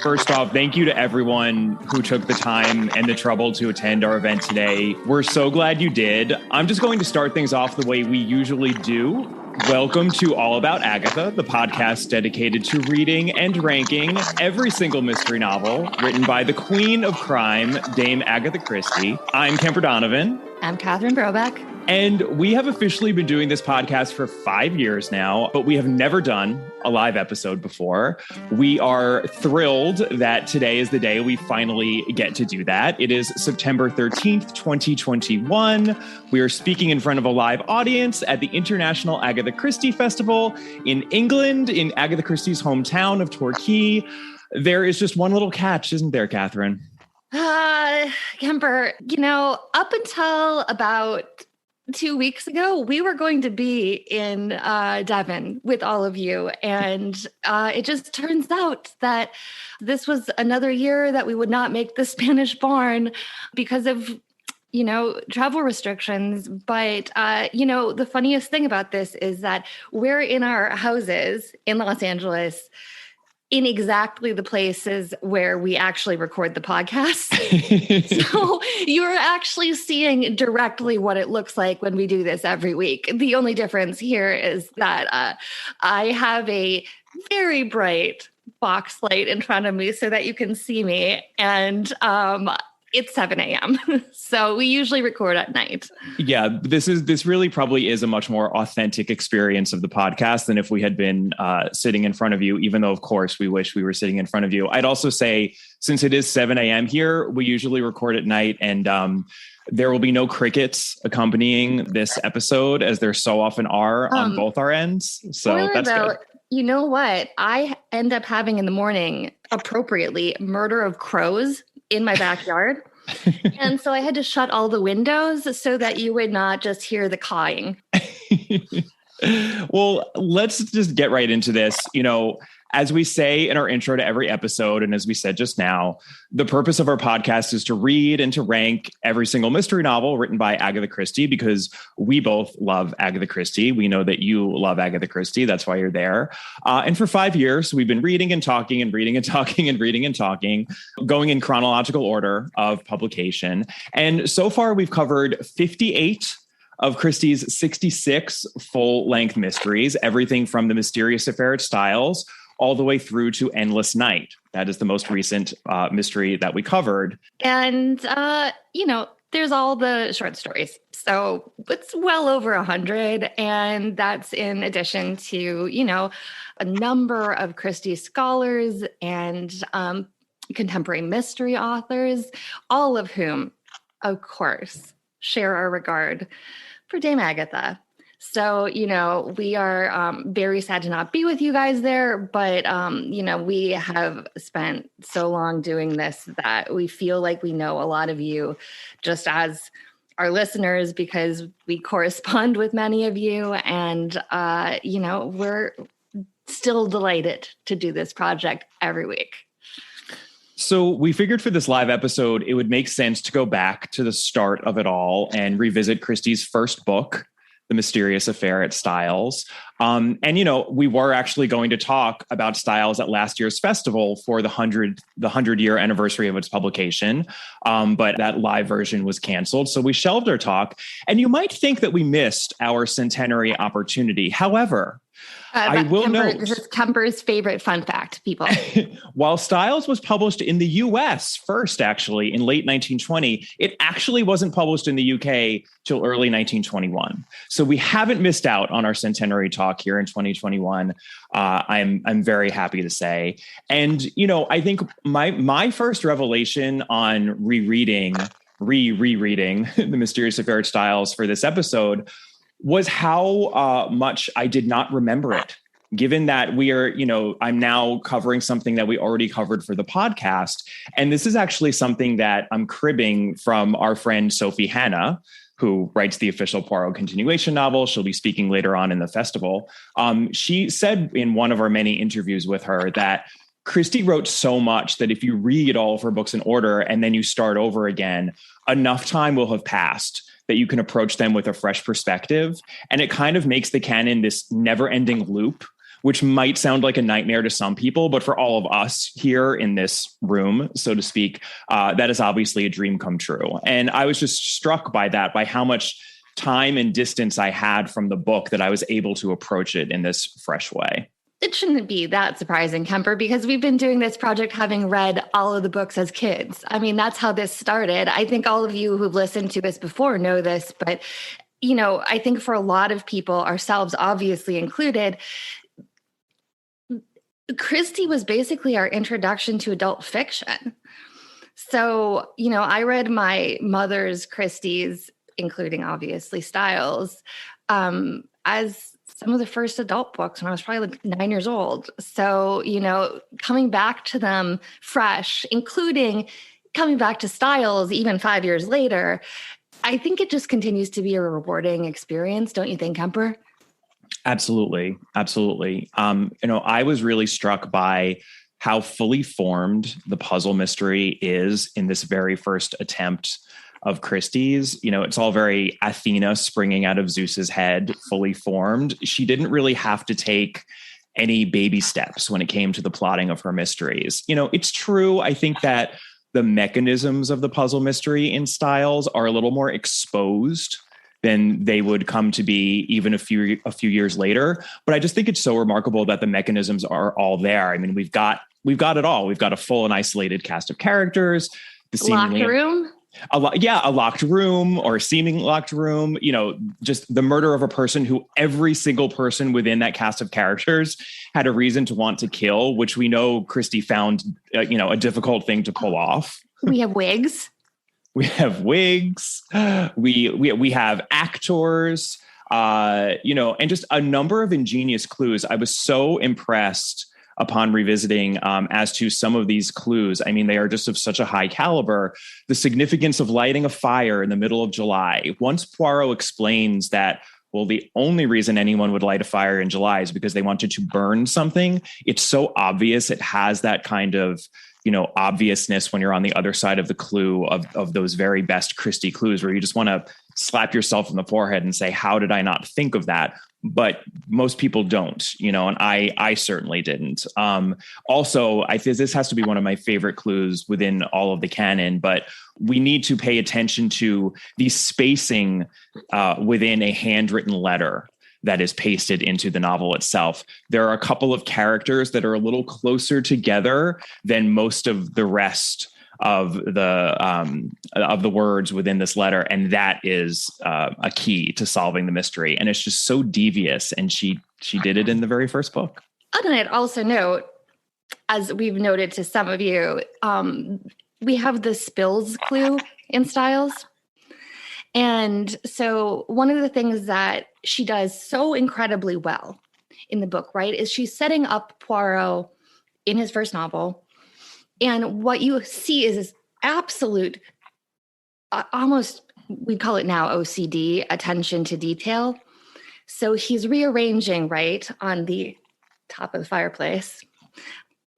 First off, thank you to everyone who took the time and the trouble to attend our event today. We're so glad you did. I'm just going to start things off the way we usually do. Welcome to All About Agatha, the podcast dedicated to reading and ranking every single mystery novel written by the queen of crime, Dame Agatha Christie. I'm Kemper Donovan. I'm Catherine Brobeck. And we have officially been doing this podcast for 5 years now, but we have never done a live episode before. We are thrilled that today is the day we finally get to do that. It is September 13th, 2021. We are speaking in front of a live audience at the International Agatha Christie Festival in England, in Agatha Christie's hometown of Torquay. There is just one little catch, isn't there, Catherine? Kemper, up until about 2 weeks ago, we were going to be in Devon with all of you. And it just turns out that this was another year that we would not make the Spanish Barn because of, travel restrictions. But, the funniest thing about this is that we're in our houses in Los Angeles in exactly the places where we actually record the podcast. So you're actually seeing directly what it looks like when we do this every week. The only difference here is that I have a very bright box light in front of me so that you can see me. And it's 7 a.m. So we usually record at night. Yeah, this really probably is a much more authentic experience of the podcast than if we had been sitting in front of you, even though, of course, we wish we were sitting in front of you. I'd also say, since it is 7 a.m. here, we usually record at night, and there will be no crickets accompanying this episode, as there so often are on both our ends. So that's good. You know what? I end up having in the morning, appropriately, murder of crows in my backyard. And so I had to shut all the windows so that you would not just hear the cawing. Well, let's just get right into this. As we say in our intro to every episode, and as we said just now, the purpose of our podcast is to read and to rank every single mystery novel written by Agatha Christie, because we both love Agatha Christie. We know that you love Agatha Christie. That's why you're there. And for 5 years, we've been reading and talking and reading and talking and reading and talking, going in chronological order of publication. And so far, we've covered 58 of Christie's 66 full-length mysteries, everything from The Mysterious Affair at Styles all the way through to Endless Night. That is the most recent mystery that we covered. And, there's all the short stories. So it's well over 100. And that's in addition to, a number of Christie scholars and contemporary mystery authors, all of whom, of course, share our regard for Dame Agatha. So, we are very sad to not be with you guys there, but, we have spent so long doing this that we feel like we know a lot of you just as our listeners, because we correspond with many of you. And, we're still delighted to do this project every week. So we figured for this live episode, it would make sense to go back to the start of it all and revisit Christie's first book, The Mysterious Affair at Styles. We were actually going to talk about Styles at last year's festival for the 100-year anniversary of its publication. But that live version was canceled. So we shelved our talk. And you might think that we missed our centenary opportunity. However, I will note, this is Kemper's favorite fun fact, people. While Styles was published in the US first, actually, in late 1920, it actually wasn't published in the UK till early 1921. So we haven't missed out on our centenary talk here in 2021. I'm very happy to say. And, I think my first revelation on rereading The Mysterious Affair at Styles for this episode was how much I did not remember it, given that we are, I'm now covering something that we already covered for the podcast. And this is actually something that I'm cribbing from our friend Sophie Hannah, who writes the official Poirot continuation novel. She'll be speaking later on in the festival. She said in one of our many interviews with her that Christie wrote so much that if you read all of her books in order and then you start over again, enough time will have passed that you can approach them with a fresh perspective. And it kind of makes the canon this never-ending loop which might sound like a nightmare to some people, but for all of us here in this room, so to speak, that is obviously a dream come true. And I was just struck by that, by how much time and distance I had from the book that I was able to approach it in this fresh way. It shouldn't be that surprising, Kemper, because we've been doing this project having read all of the books as kids. I mean, that's how this started. I think all of you who've listened to us before know this, but, you know, I think for a lot of people, ourselves obviously included, Christie was basically our introduction to adult fiction. So, you know, I read my mother's Christie's, including obviously Styles, as some of the first adult books when I was probably like 9 years old. So, you know, coming back to them fresh, including coming back to Styles even 5 years later, I think it just continues to be a rewarding experience. Don't you think, Kemper? Absolutely. Absolutely. You know, I was really struck by how fully formed the puzzle mystery is in this very first attempt of Christie's. You know, it's all very Athena springing out of Zeus's head, fully formed. She didn't really have to take any baby steps when it came to the plotting of her mysteries. You know, it's true. I think that the mechanisms of the puzzle mystery in Styles are a little more exposed than they would come to be even a few years later. But I just think it's so remarkable that the mechanisms are all there. I mean, we've got it all. We've got a full and isolated cast of characters. The locked room. A locked room or a seeming locked room, you know, just the murder of a person who every single person within that cast of characters had a reason to want to kill, which we know Christie found, you know, a difficult thing to pull off. We have wigs. We have wigs. We have actors, you know, and just a number of ingenious clues. I was so impressed upon revisiting as to some of these clues. I mean, they are just of such a high caliber. The significance of lighting a fire in the middle of July. Once Poirot explains that, well, the only reason anyone would light a fire in July is because they wanted to burn something. It's so obvious. It has that kind of, you know, obviousness when you're on the other side of the clue of those very best Christie clues, where you just want to slap yourself in the forehead and say, how did I not think of that? But most people don't, you know, and I certainly didn't. Also, I think this has to be one of my favorite clues within all of the canon, but we need to pay attention to the spacing within a handwritten letter that is pasted into the novel itself. There are a couple of characters that are a little closer together than most of the rest of the words within this letter, and that is a key to solving the mystery. And it's just so devious, and she did it in the very first book. And I'd also note, as we've noted to some of you, we have the spills clue in Styles. And so one of the things that she does so incredibly well in the book, right, is she's setting up Poirot in his first novel. And what you see is this absolute, almost, we'd call it now OCD, attention to detail. So he's rearranging, right, on the top of the fireplace,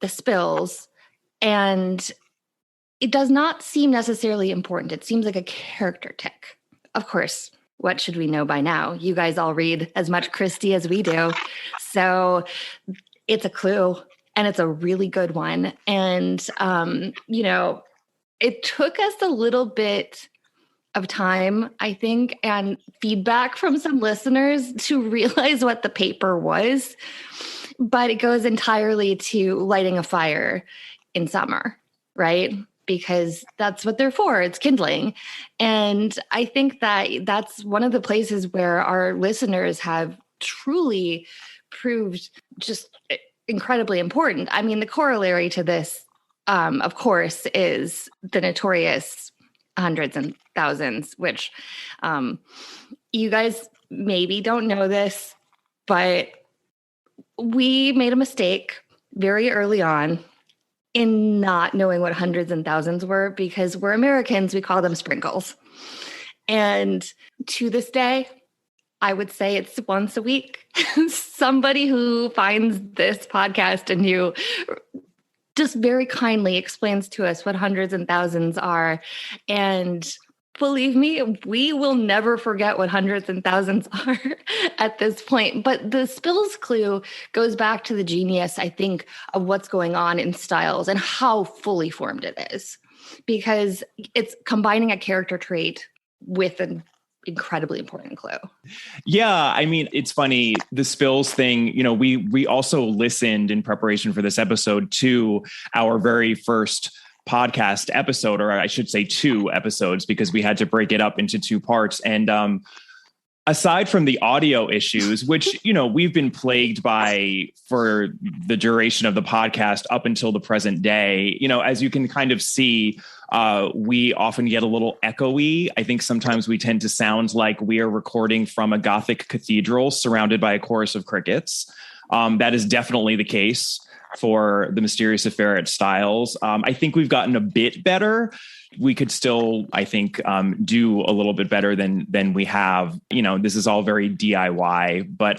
the spills, and it does not seem necessarily important. It seems like a character tick. Of course, what should we know by now? You guys all read as much Christie as we do. So it's a clue, and it's a really good one. And, you know, it took us a little bit of time, I think, and feedback from some listeners to realize what the paper was. But it goes entirely to lighting a fire in summer, right? Because that's what they're for. It's kindling. And I think that that's one of the places where our listeners have truly proved just incredibly important. I mean, the corollary to this, of course, is the notorious hundreds and thousands, which you guys maybe don't know this, but we made a mistake very early on in not knowing what hundreds and thousands were, because we're Americans, we call them sprinkles. And to this day, I would say it's once a week. Somebody who finds this podcast and who just very kindly explains to us what hundreds and thousands are. And believe me, we will never forget what hundreds and thousands are at this point. But the spills clue goes back to the genius, I think, of what's going on in Styles and how fully formed it is, because it's combining a character trait with an incredibly important clue. Yeah, I mean, it's funny, the spills thing, we also listened in preparation for this episode to our very first podcast episode, or I should say 2 episodes, because we had to break it up into 2 parts. And aside from the audio issues, which, we've been plagued by for the duration of the podcast up until the present day, as you can kind of see, we often get a little echoey. I think sometimes we tend to sound like we are recording from a Gothic cathedral surrounded by a chorus of crickets. That is definitely the case for The Mysterious Affair at Styles. I think we've gotten a bit better. We could still, I think, do a little bit better than we have. This is all very DIY, but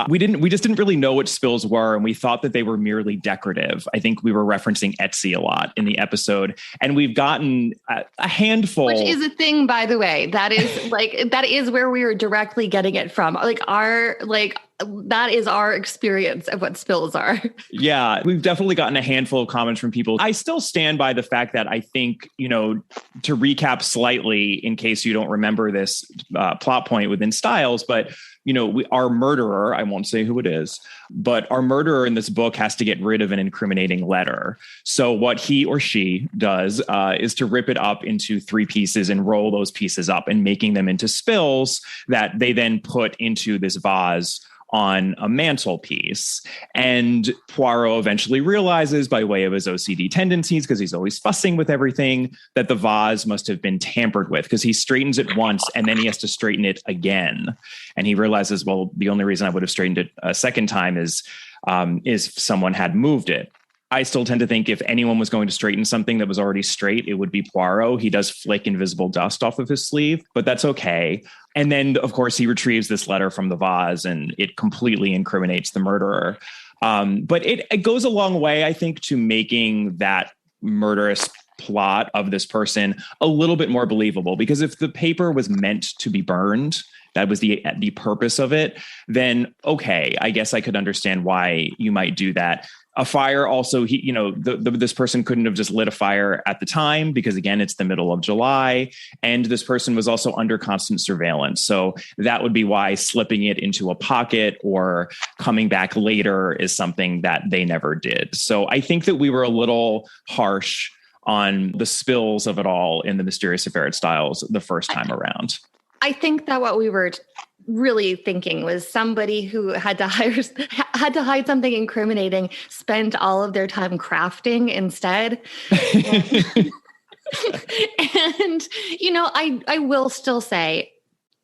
we just didn't really know what spills were, and we thought that they were merely decorative. I think we were referencing Etsy a lot in the episode, and we've gotten a handful. Which is a thing, by the way. That is where we are directly getting it from. That is our experience of what spills are. Yeah, we've definitely gotten a handful of comments from people. I still stand by the fact that I think, to recap slightly, in case you don't remember this plot point within Styles, but, our murderer, I won't say who it is, but our murderer in this book has to get rid of an incriminating letter. So what he or she does is to rip it up into 3 pieces and roll those pieces up and making them into spills that they then put into this vase on a mantelpiece. And Poirot eventually realizes, by way of his OCD tendencies, because he's always fussing with everything, that the vase must have been tampered with, because he straightens it once and then he has to straighten it again. And he realizes, well, the only reason I would have straightened it a second time is someone had moved it. I still tend to think if anyone was going to straighten something that was already straight, it would be Poirot. He does flick invisible dust off of his sleeve, but that's okay. And then, of course, he retrieves this letter from the vase and it completely incriminates the murderer. But it goes a long way, I think, to making that murderous plot of this person a little bit more believable, because if the paper was meant to be burned, that was the purpose of it, then, okay, I guess I could understand why you might do that. A fire also, this person couldn't have just lit a fire at the time because, again, it's the middle of July. And this person was also under constant surveillance. So that would be why slipping it into a pocket or coming back later is something that they never did. So I think that we were a little harsh on the spills of it all in The Mysterious Affair at Styles the first time around. I think that what we were really thinking was somebody who had to hide something incriminating, spent all of their time crafting instead. And I will still say,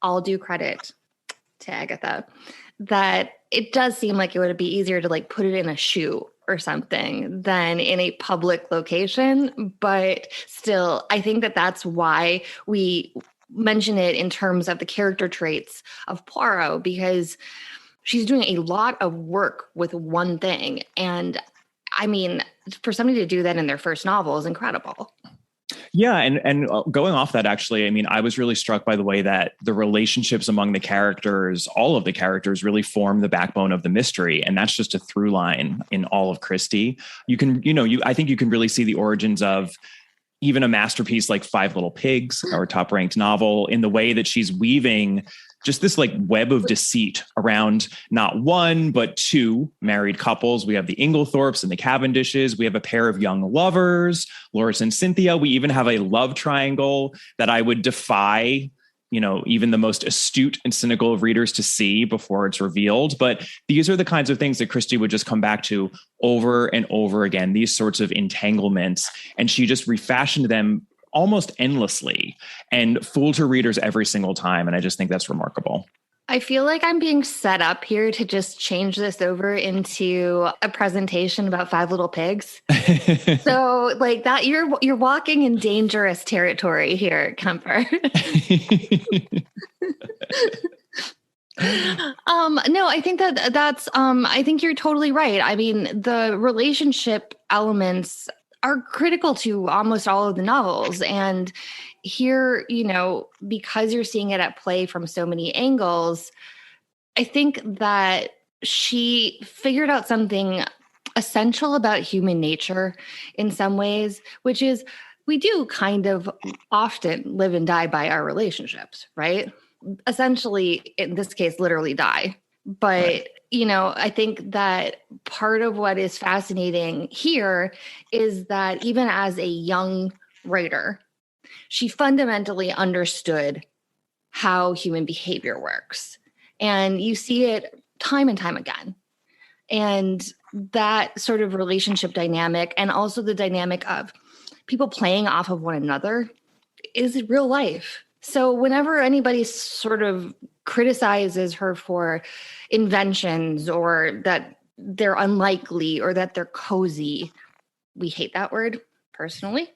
I'll do credit to Agatha, that it does seem like it would be easier to put it in a shoe or something than in a public location. But still, I think that that's why we mention it in terms of the character traits of Poirot, because she's doing a lot of work with one thing. And I mean, for somebody to do that in their first novel is incredible. Yeah. And going off that, actually, I mean, I was really struck by the way that the relationships among the characters, all of the characters, really form the backbone of the mystery. And that's just a through line in all of Christie. You can, I think you can really see the origins of even a masterpiece like Five Little Pigs, our top ranked novel, in the way that she's weaving just this web of deceit around not one, but 2 married couples. We have the Inglethorpes and the Cavendishes. We have a pair of young lovers, Loris and Cynthia. We even have a love triangle that I would defy, even the most astute and cynical of readers to see before it's revealed. But these are the kinds of things that Christie would just come back to over and over again, these sorts of entanglements. And she just refashioned them almost endlessly and fooled her readers every single time. And I just think that's remarkable. I feel like I'm being set up here to just change this over into a presentation about Five Little Pigs. So that you're walking in dangerous territory here, Kemper. No, I think that's I think you're totally right. I mean, the relationship elements are critical to almost all of the novels. And here, because you're seeing it at play from so many angles, I think that she figured out something essential about human nature in some ways, which is we do kind of often live and die by our relationships, right? Essentially, in this case, literally die. But, right. I think that part of what is fascinating here is that even as a young writer, she fundamentally understood how human behavior works. And you see it time and time again. And that sort of relationship dynamic, and also the dynamic of people playing off of one another, is real life. So whenever anybody sort of criticizes her for inventions or that they're unlikely or that they're cozy, we hate that word personally.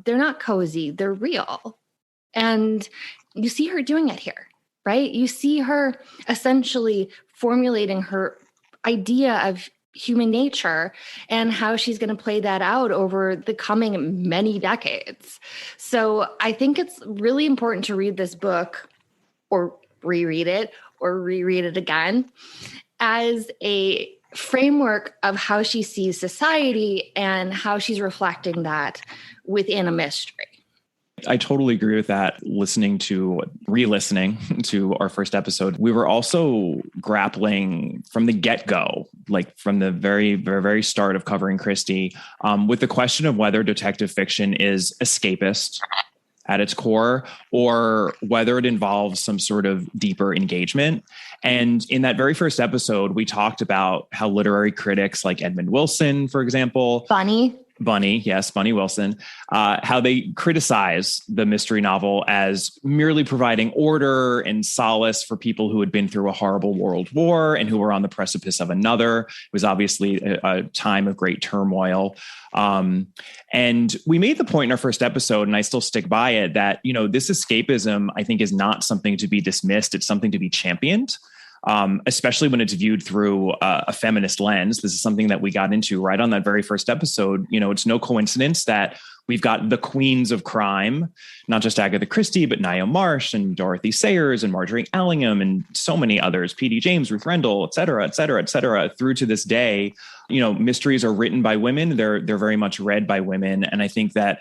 They're not cozy, they're real. And you see her doing it here, right? You see her essentially formulating her idea of human nature and how she's going to play that out over the coming many decades. So I think it's really important to read this book or reread it again as a framework of how she sees society and how she's reflecting that within a mystery. I totally agree with that. Re-listening to our first episode, we were also grappling from the get-go, like from the very, very, very start of covering Christie, with the question of whether detective fiction is escapist at its core or whether it involves some sort of deeper engagement. And in that very first episode, we talked about how literary critics like Edmund Wilson, for example, Bunny Wilson, how they criticize the mystery novel as merely providing order and solace for people who had been through a horrible world war and who were on the precipice of another. It was obviously a time of great turmoil. And we made the point in our first episode, and I still stick by it, that, this escapism, I think, is not something to be dismissed. It's something to be championed. Especially when it's viewed through a feminist lens. This is something that we got into right on that very first episode. It's no coincidence that we've got the queens of crime, not just Agatha Christie, but Ngaio Marsh and Dorothy Sayers and Marjorie Allingham and so many others, P.D. James, Ruth Rendell, et cetera, et cetera, et cetera. Through to this day, mysteries are written by women. They're very much read by women. And I think that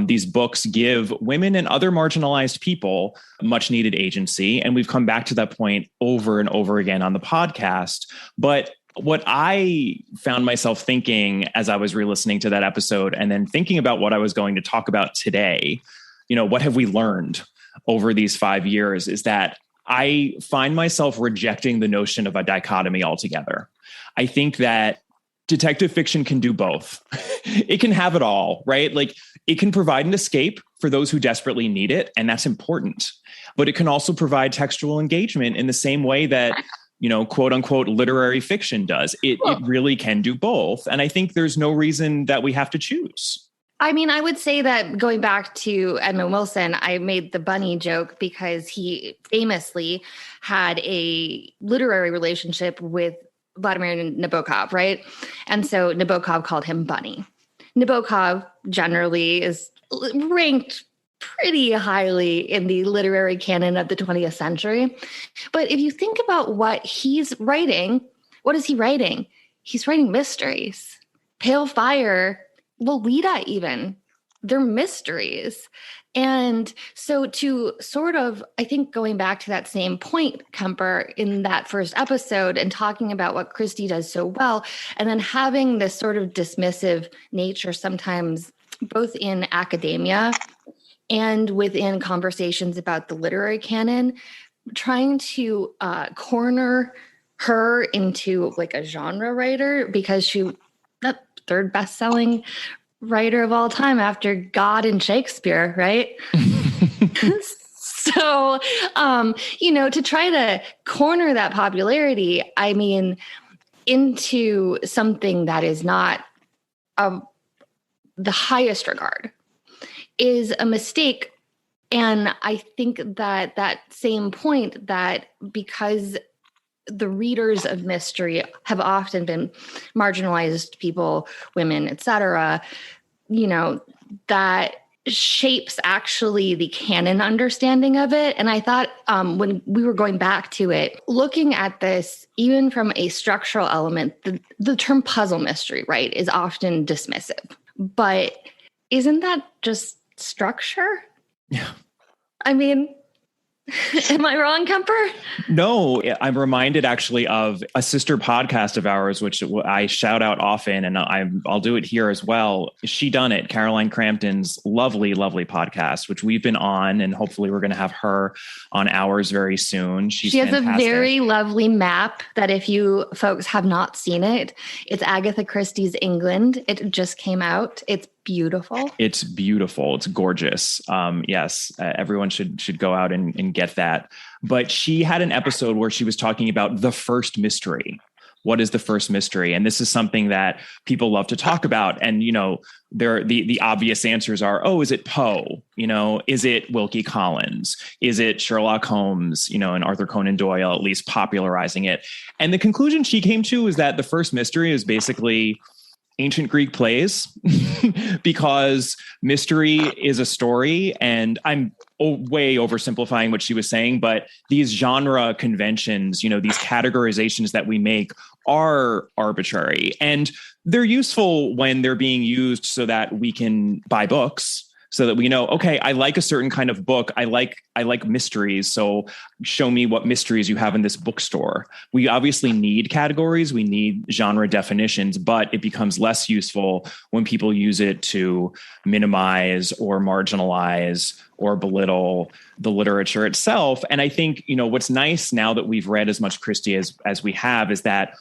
these books give women and other marginalized people much needed agency. And we've come back to that point over and over again on the podcast. But what I found myself thinking as I was re-listening to that episode and then thinking about what I was going to talk about today, what have we learned over these 5 years, is that I find myself rejecting the notion of a dichotomy altogether. I think that detective fiction can do both. It can have it all, right? Like, it can provide an escape for those who desperately need it, and that's important. But it can also provide textual engagement in the same way that, quote unquote, literary fiction does. It really can do both. And I think there's no reason that we have to choose. I mean, I would say that going back to Edmund Wilson, I made the bunny joke because he famously had a literary relationship with Vladimir Nabokov, right? And so Nabokov called him Bunny. Nabokov generally is ranked pretty highly in the literary canon of the 20th century. But if you think about what he's writing, what is he writing? He's writing mysteries. Pale Fire, Lolita even, they're mysteries. And so to sort of, I think going back to that same point, Kemper, in that first episode and talking about what Christie does so well, and then having this sort of dismissive nature sometimes both in academia and within conversations about the literary canon, trying to corner her into like a genre writer because she, that third best-selling writer of all time after God and Shakespeare, right? So, to try to corner that popularity, I mean, into something that is not of the highest regard is a mistake. And I think that that same point, that because the readers of mystery have often been marginalized people, women, et cetera, that shapes actually the canon understanding of it. And I thought when we were going back to it, looking at this, even from a structural element, the term puzzle mystery, right, is often dismissive. But isn't that just structure? Yeah. I mean, am I wrong, Kemper? No, I'm reminded actually of a sister podcast of ours, which I shout out often, and I'll do it here as well. She Done It, Caroline Crampton's lovely, lovely podcast, which we've been on, and hopefully we're going to have her on ours very soon. She has fantastic. A very lovely map that if you folks have not seen it, it's Agatha Christie's England. It just came out. It's beautiful. It's beautiful. It's gorgeous. Yes, everyone should go out and get that. But she had an episode where she was talking about the first mystery. What is the first mystery? And this is something that people love to talk about. And, the obvious answers are, is it Poe? Is it Wilkie Collins? Is it Sherlock Holmes? And Arthur Conan Doyle, at least popularizing it. And the conclusion she came to is that the first mystery is basically ancient Greek plays, because mystery is a story. And I'm way oversimplifying what she was saying, but these genre conventions, these categorizations that we make are arbitrary, and they're useful when they're being used so that we can buy books, so that we know, okay, I like a certain kind of book. I like mysteries. So show me what mysteries you have in this bookstore. We obviously need categories. We need genre definitions, but it becomes less useful when people use it to minimize or marginalize or belittle the literature itself. And I think, what's nice now that we've read as much Christie as we have is that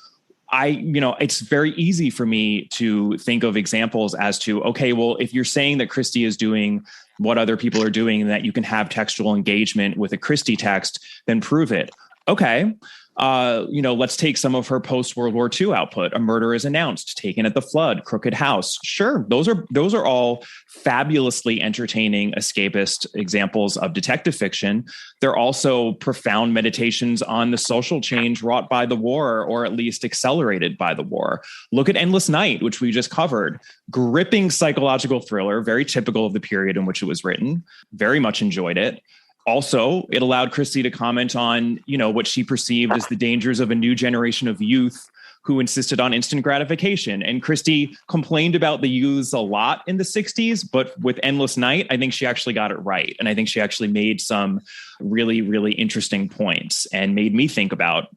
it's very easy for me to think of examples as to, okay, well, if you're saying that Christie is doing what other people are doing and that you can have textual engagement with a Christie text, then prove it. Okay. Let's take some of her post-World War II output. A Murder is Announced, Taken at the Flood, Crooked House. Sure, those are all fabulously entertaining escapist examples of detective fiction. They're also profound meditations on the social change wrought by the war, or at least accelerated by the war. Look at Endless Night, which we just covered. Gripping psychological thriller, very typical of the period in which it was written. Very much enjoyed it. Also, it allowed Christie to comment on, what she perceived as the dangers of a new generation of youth who insisted on instant gratification. And Christie complained about the youths a lot in the 60s, but with Endless Night, I think she actually got it right. And I think she actually made some really, really interesting points and made me think about,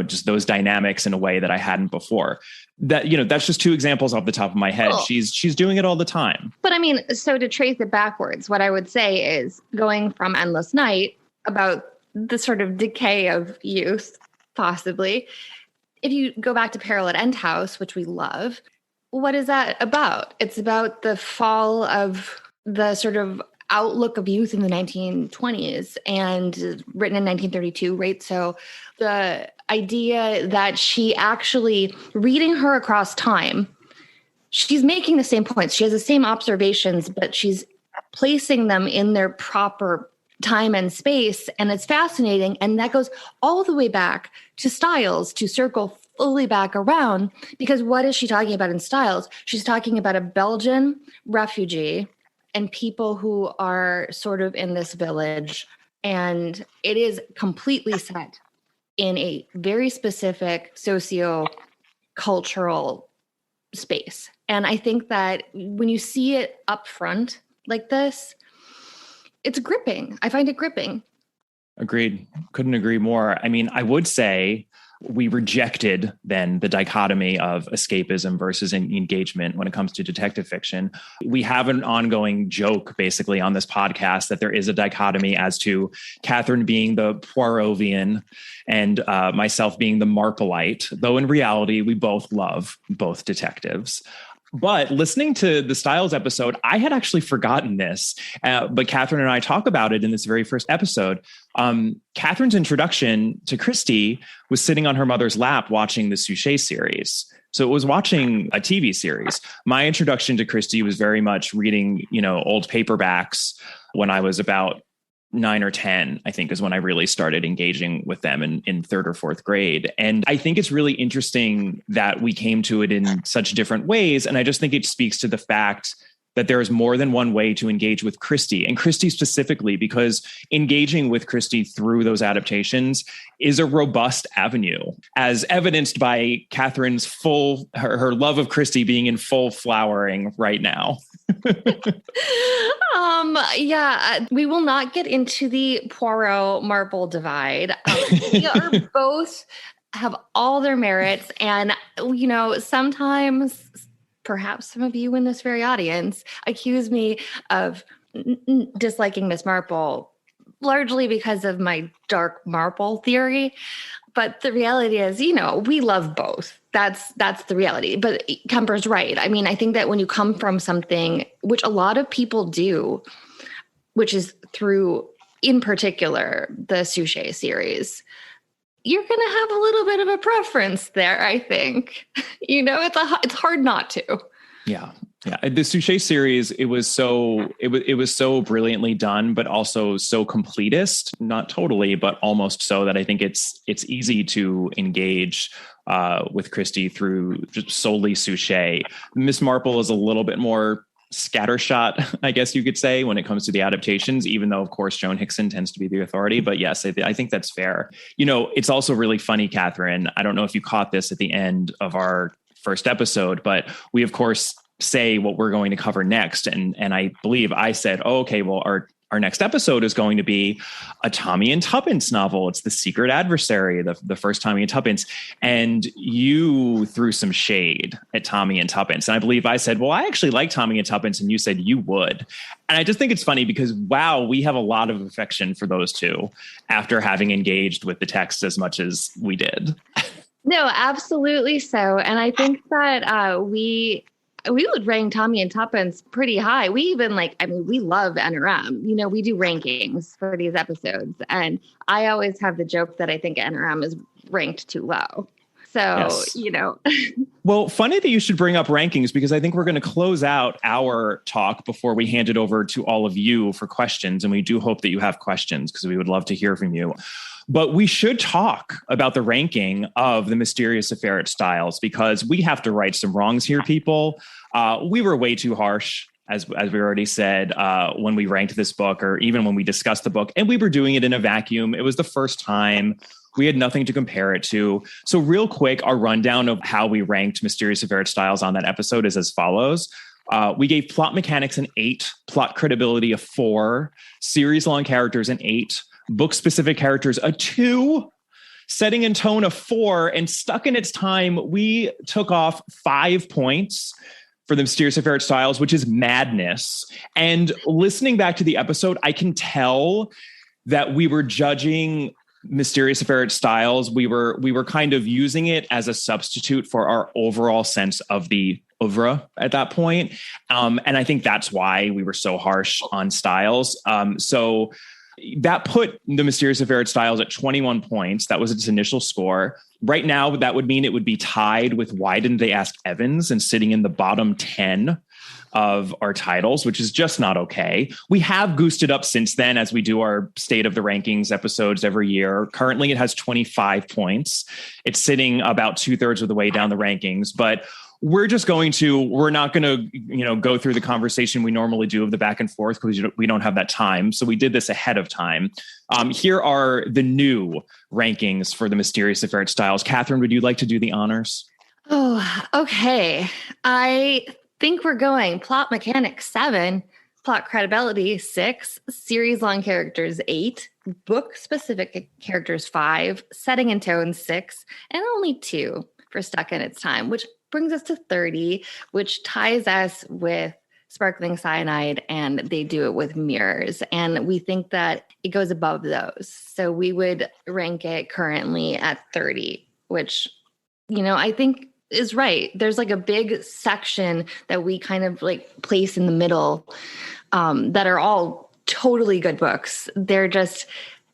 just those dynamics in a way that I hadn't before. That, that's just two examples off the top of my head. Cool. She's doing it all the time. But I mean, so to trace it backwards, what I would say is going from Endless Night about the sort of decay of youth, possibly. If you go back to Peril at End House, which we love, what is that about? It's about the fall of the sort of outlook of youth in the 1920s and written in 1932, right? So the idea that she actually, reading her across time, she's making the same points. She has the same observations, but she's placing them in their proper time and space. And it's fascinating. And that goes all the way back to Styles, to circle fully back around, because what is she talking about in Styles? She's talking about a Belgian refugee and people who are sort of in this village. And it is completely set in a very specific socio-cultural space. And I think that when you see it up front like this, it's gripping. I find it gripping. Agreed. Couldn't agree more. I mean, I would say we rejected then the dichotomy of escapism versus engagement when it comes to detective fiction. We have an ongoing joke basically on this podcast that there is a dichotomy as to Catherine being the Poirotian and myself being the Marpleite, though in reality, we both love both detectives. But listening to the Styles episode, I had actually forgotten this, but Catherine and I talk about it in this very first episode. Catherine's introduction to Christie was sitting on her mother's lap watching the Suchet series. So it was watching a TV series. My introduction to Christie was very much reading, old paperbacks when I was about 9 or 10, I think, is when I really started engaging with them in third or fourth grade. And I think it's really interesting that we came to it in such different ways. And I just think it speaks to the fact that there is more than one way to engage with Christie, and Christie specifically, because engaging with Christie through those adaptations is a robust avenue, as evidenced by Catherine's her love of Christie being in full flowering right now. We will not get into the Poirot Marple divide. They are both have all their merits, and sometimes perhaps some of you in this very audience accuse me of disliking Miss Marple largely because of my dark Marple theory. But the reality is, we love both. That's the reality. But Kemper's right. I mean, I think that when you come from something, which a lot of people do, which is through, in particular, the Suchet series, you're going to have a little bit of a preference there, I think. It's hard not to. Yeah. The Suchet series, it was so brilliantly done, but also so completist, not totally, but almost so, that I think it's easy to engage with Christie through just solely Suchet. Miss Marple is a little bit more scattershot, I guess you could say, when it comes to the adaptations, even though, of course, Joan Hickson tends to be the authority. But yes, I think that's fair. It's also really funny, Catherine. I don't know if you caught this at the end of our first episode, but we, of course, say what we're going to cover next. And I believe I said, okay, well, our next episode is going to be a Tommy and Tuppence novel. It's The Secret Adversary, the first Tommy and Tuppence. And you threw some shade at Tommy and Tuppence. And I believe I said, well, I actually like Tommy and Tuppence. And you said you would. And I just think it's funny because, wow, we have a lot of affection for those two after having engaged with the text as much as we did. No, absolutely so. And I think that we would rank Tommy and Tuppence pretty high. We even we love NRM. We do rankings for these episodes. And I always have the joke that I think NRM is ranked too low. So, yes. Well, funny that you should bring up rankings, because I think we're going to close out our talk before we hand it over to all of you for questions. And we do hope that you have questions, because we would love to hear from you. But we should talk about the ranking of The Mysterious Affair at Styles, because we have to right some wrongs here, people. We were way too harsh, as we already said, when we ranked this book, or even when we discussed the book. And we were doing it in a vacuum. It was the first time. We had nothing to compare it to. So real quick, our rundown of how we ranked Mysterious Affair at Styles on that episode is as follows. We gave plot mechanics an 8, plot credibility a 4, series-long characters an 8, book-specific characters a 2, setting and tone a 4, and Stuck in Its Time, we took off 5 points for The Mysterious Affair at Styles, which is madness. And listening back to the episode, I can tell that we were judging Mysterious Affair at Styles. We were kind of using it as a substitute for our overall sense of the oeuvre at that point. And I think that's why we were so harsh on Styles. So that put The Mysterious Affair at Styles at 21 points. That was its initial score. Right now, that would mean it would be tied with Why Didn't They Ask Evans, and sitting in the bottom 10 of our titles, which is just not okay. We have goosed it up since then, as we do our State of the Rankings episodes every year. Currently, it has 25 points. It's sitting about 2/3 of the way down the rankings, but we're not going to, go through the conversation we normally do of the back and forth, because we don't have that time. So we did this ahead of time. Here are the new rankings for The Mysterious Affair at Styles. Catherine, would you like to do the honors? Oh, okay. I think we're going plot mechanics 7, plot credibility 6, series long characters 8, book specific characters 5, setting and tone 6, and only 2 for Stuck in Its Time, which brings us to 30, which ties us with Sparkling Cyanide, and They Do It With Mirrors. And we think that it goes above those. So we would rank it currently at 30, which, I think is right. There's a big section that we kind of place in the middle that are all totally good books. They're just,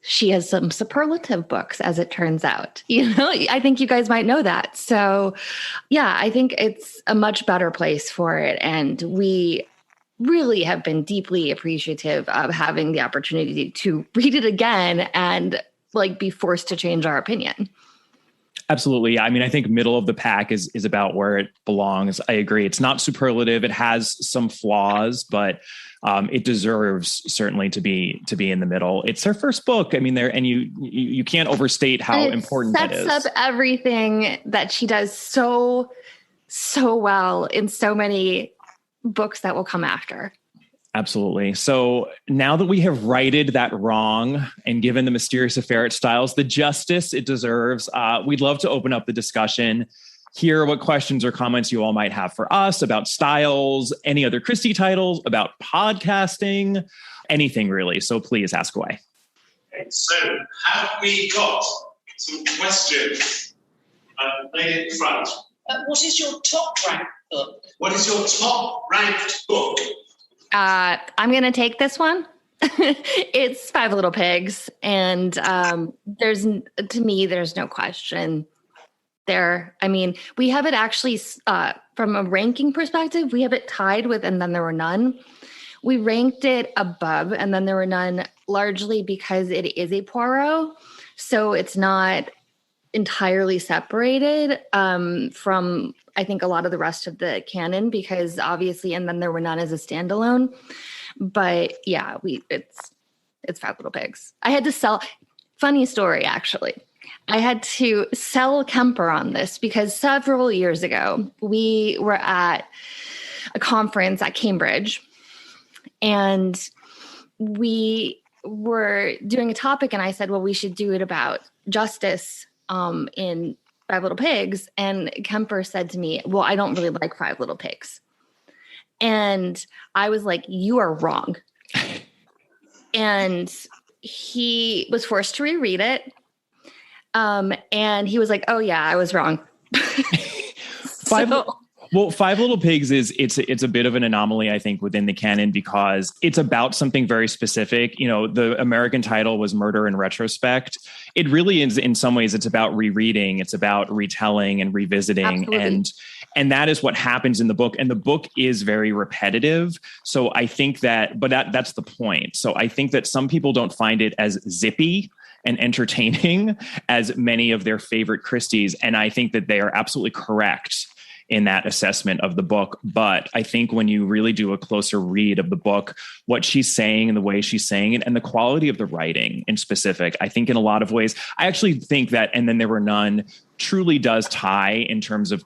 she has some superlative books, as it turns out. I think you guys might know that. So yeah, I think it's a much better place for it. And we really have been deeply appreciative of having the opportunity to read it again and be forced to change our opinion. Absolutely. I mean, I think middle of the pack is about where it belongs. I agree. It's not superlative. It has some flaws, but it deserves certainly to be in the middle. It's her first book. I mean, you can't overstate how important that is. Sets up everything that she does so well in so many books that will come after. Absolutely. So now that we have righted that wrong and given The Mysterious Affair at Styles the justice it deserves, we'd love to open up the discussion, hear what questions or comments you all might have for us about Styles, any other Christie titles, about podcasting, anything really. So please ask away. Okay, so have we got some questions? Lady in front. What is your top ranked book? What is your top ranked book? I'm going to take this one. It's Five Little Pigs. And there's no question there. I mean, we have it actually from a ranking perspective, we have it tied with And Then There Were None. We ranked it above And Then There Were None largely because it is a Poirot. So it's not entirely separated from, I think, a lot of the rest of the canon, because obviously And Then There Were None as a standalone. But yeah, it's Five Little Pigs. I had to sell, funny story actually, I had to sell Kemper on this because several years ago we were at a conference at Cambridge and we were doing a topic and I said, well, we should do it about justice in Five Little Pigs. And Kemper said to me, well, I don't really like Five Little Pigs. And I was like, you are wrong. And he was forced to reread it. And he was like, oh yeah, I was wrong. Five Little Pigs it's a bit of an anomaly, I think, within the canon because it's about something very specific. You know, the American title was Murder in Retrospect. It really is, in some ways, it's about rereading. It's about retelling and revisiting. Absolutely. And that is what happens in the book. And the book is very repetitive. So I think that's the point. So I think that some people don't find it as zippy and entertaining as many of their favorite Christies. And I think that they are absolutely correct in that assessment of the book. But I think when you really do a closer read of the book, what she's saying and the way she's saying it and the quality of the writing in specific, I think in a lot of ways, I actually think that And Then There Were None truly does tie in terms of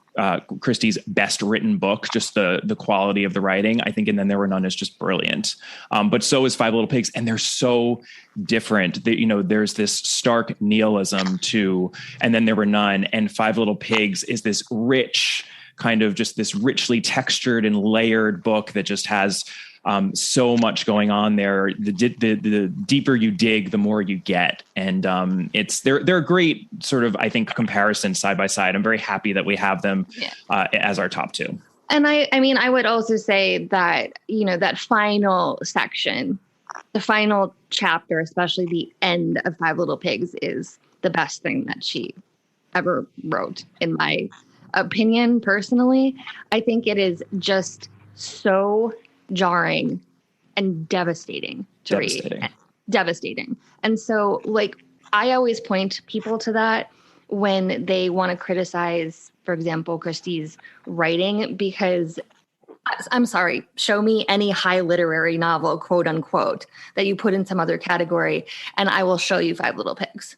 Christie's best written book, just the quality of the writing. I think And Then There Were None is just brilliant. But so is Five Little Pigs. And they're so different that, you know, there's this stark nihilism to And Then There Were None, and Five Little Pigs is this rich, kind of just this richly textured and layered book that just has so much going on there. The deeper you dig, the more you get. And they're a great sort of, I think, comparison side by side. I'm very happy that we have them as our top two. And I mean, I would also say that, you know, that final section, the final chapter, especially the end of Five Little Pigs, is the best thing that she ever wrote, in my opinion. Personally, I think it is just so jarring and devastating to read. Devastating. And so, like, I always point people to that when they want to criticize, for example, Christie's writing, because I'm sorry, show me any high literary novel, quote unquote, that you put in some other category, and I will show you Five Little Pigs.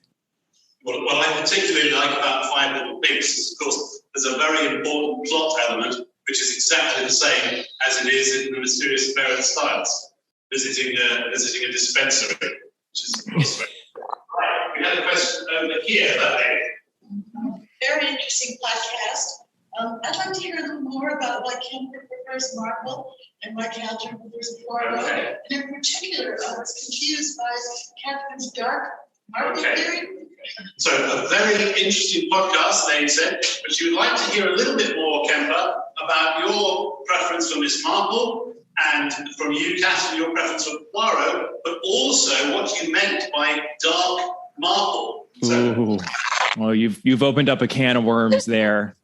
What I particularly like about Five Little Pigs is, of course, there's a very important plot element, which is exactly the same as it is in The Mysterious Affair at Styles, visiting a dispensary, which is, of course, very right. We had a question over here, that lady. Very interesting podcast. I'd like to hear a little more about why Kemper prefers Marple and why Catherine prefers Poirot. Okay. And in particular, I was confused by Catherine's dark Marple theory. So a very interesting podcast, they said, but you would like to hear a little bit more, Kemper, about your preference for Miss Marple, and from you, Catherine, your preference for Poirot, but also what you meant by dark Marple. Ooh. Well, you've opened up a can of worms there.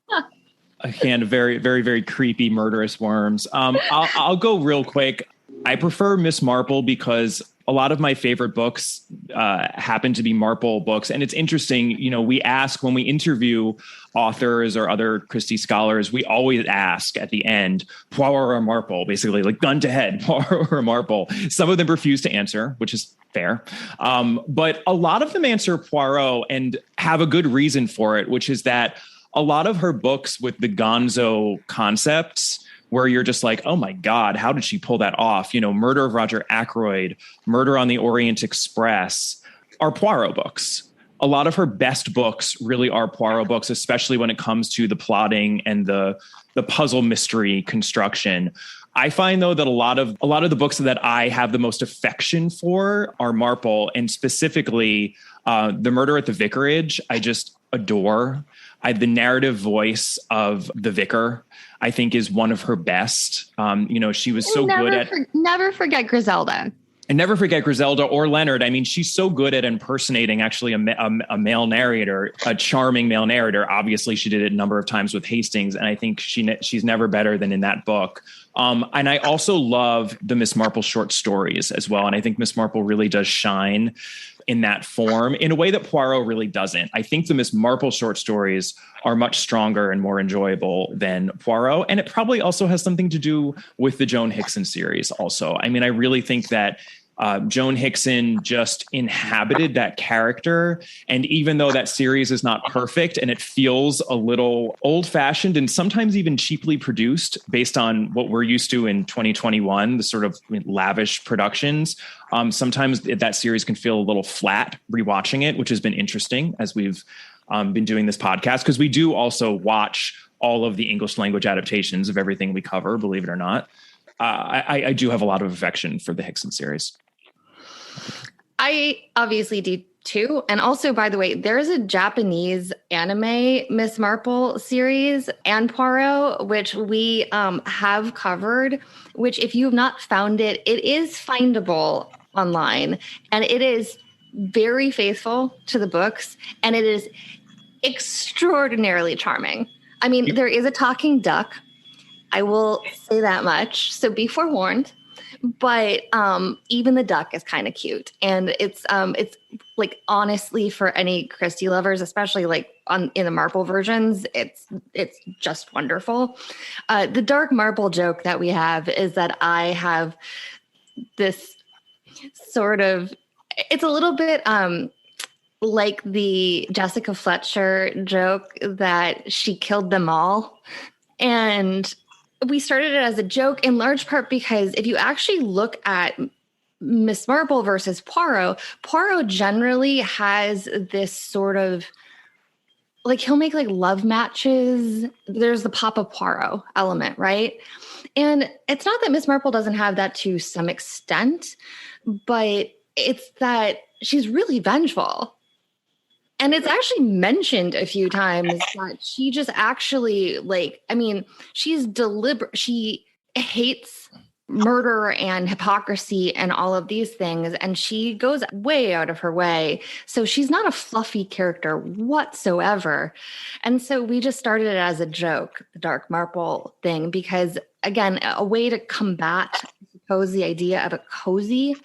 A can of very, very, very creepy, murderous worms. I'll go real quick. I prefer Miss Marple because A lot of my favorite books happen to be Marple books. And it's interesting, we ask when we interview authors or other Christie scholars, we always ask at the end, Poirot or Marple, basically like gun to head, Poirot or Marple. Some of them refuse to answer, which is fair. But a lot of them answer Poirot and have a good reason for it, which is that a lot of her books with the gonzo concepts where you're just like, oh my God, how did she pull that off? Murder of Roger Ackroyd, Murder on the Orient Express are Poirot books. A lot of her best books really are Poirot books, especially when it comes to the plotting and the puzzle mystery construction. I find, though, that a lot of the books that I have the most affection for are Marple, and specifically The Murder at the Vicarage. I just adore. The narrative voice of the vicar, I think, is one of her best. She was so good at... Never forget Griselda. And never forget Griselda or Leonard. I mean, she's so good at impersonating actually a male narrator, a charming male narrator. Obviously, she did it a number of times with Hastings, and I think she's never better than in that book. And I also love the Miss Marple short stories as well. And I think Miss Marple really does shine in that form in a way that Poirot really doesn't. I think the Miss Marple short stories are much stronger and more enjoyable than Poirot. And it probably also has something to do with the Joan Hickson series also. I mean, I really think that Joan Hickson just inhabited that character. And even though that series is not perfect and it feels a little old fashioned and sometimes even cheaply produced based on what we're used to in 2021, the sort of lavish productions, sometimes that series can feel a little flat rewatching it, which has been interesting as we've been doing this podcast, because we do also watch all of the English language adaptations of everything we cover, believe it or not. I do have a lot of affection for the Hickson series. I obviously do too. And also, by the way, there's a Japanese anime Miss Marple series and Poirot, which we have covered, which if you have not found it, it is findable online. And it is very faithful to the books. And it is extraordinarily charming. I mean, there is a talking duck. I will say that much. So be forewarned. But even the duck is kind of cute, and it's like, honestly, for any Christie lovers, especially like in the Marple versions, it's just wonderful. The dark Marple joke that we have is that I have this sort of, it's a little bit like the Jessica Fletcher joke that she killed them all, and we started it as a joke in large part because if you actually look at Miss Marple versus Poirot, Poirot generally has this sort of, like, he'll make like love matches. There's the Papa Poirot element, right? And it's not that Miss Marple doesn't have that to some extent, but it's that she's really vengeful. And it's actually mentioned a few times that she just actually, like, I mean, she's deliberate. She hates murder and hypocrisy and all of these things. And she goes way out of her way. So she's not a fluffy character whatsoever. And so we just started it as a joke, the dark Marple thing, because, again, a way to combat, I suppose, the idea of a cozy,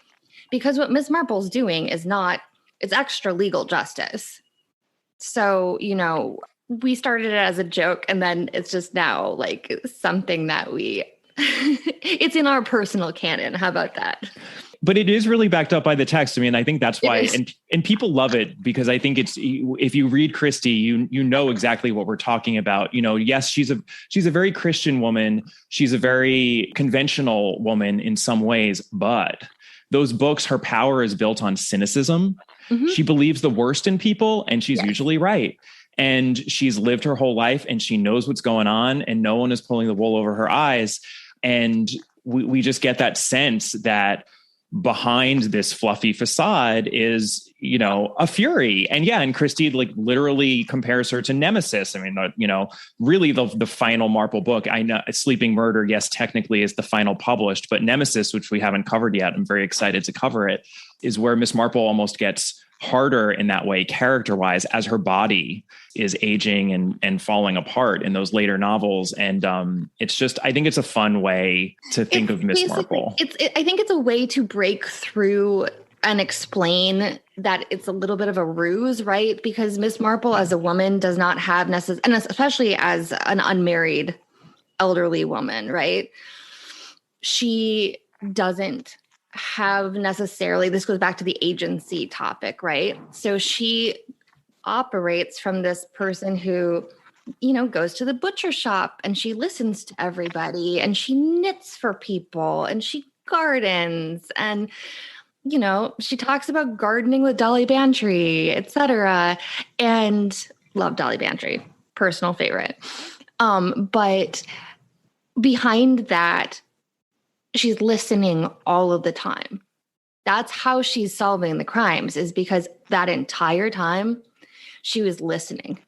because what Miss Marple's doing is not, it's extra legal justice. So, we started it as a joke, and then it's just now like something that it's in our personal canon. How about that? But it is really backed up by the text. I mean, I think that's why, and people love it because I think it's, if you read Christie, you know exactly what we're talking about. Yes, she's a very Christian woman. She's a very conventional woman in some ways, but those books, her power is built on cynicism. Mm-hmm. She believes the worst in people, and she's usually right. And she's lived her whole life, and she knows what's going on, and no one is pulling the wool over her eyes. And we just get that sense that behind this fluffy facade is, a fury. And Christie literally compares her to Nemesis. I mean, really the final Marple book, I know Sleeping Murder, yes, technically is the final published, but Nemesis, which we haven't covered yet, I'm very excited to cover it, is where Miss Marple almost gets harder in that way, character-wise, as her body is aging and falling apart in those later novels. And it's just, I think it's a fun way to think of Miss Marple. I think it's a way to break through and explain that it's a little bit of a ruse, right? Because Miss Marple as a woman does not have necessarily, and especially as an unmarried elderly woman, right? She doesn't have necessarily, this goes back to the agency topic, right? So she operates from this person who, you know, goes to the butcher shop and she listens to everybody and she knits for people and she gardens and, you know, she talks about gardening with Dolly Bantry, etc. And love Dolly Bantry, personal favorite. But behind that, she's listening all of the time. That's how she's solving the crimes, is because that entire time she was listening.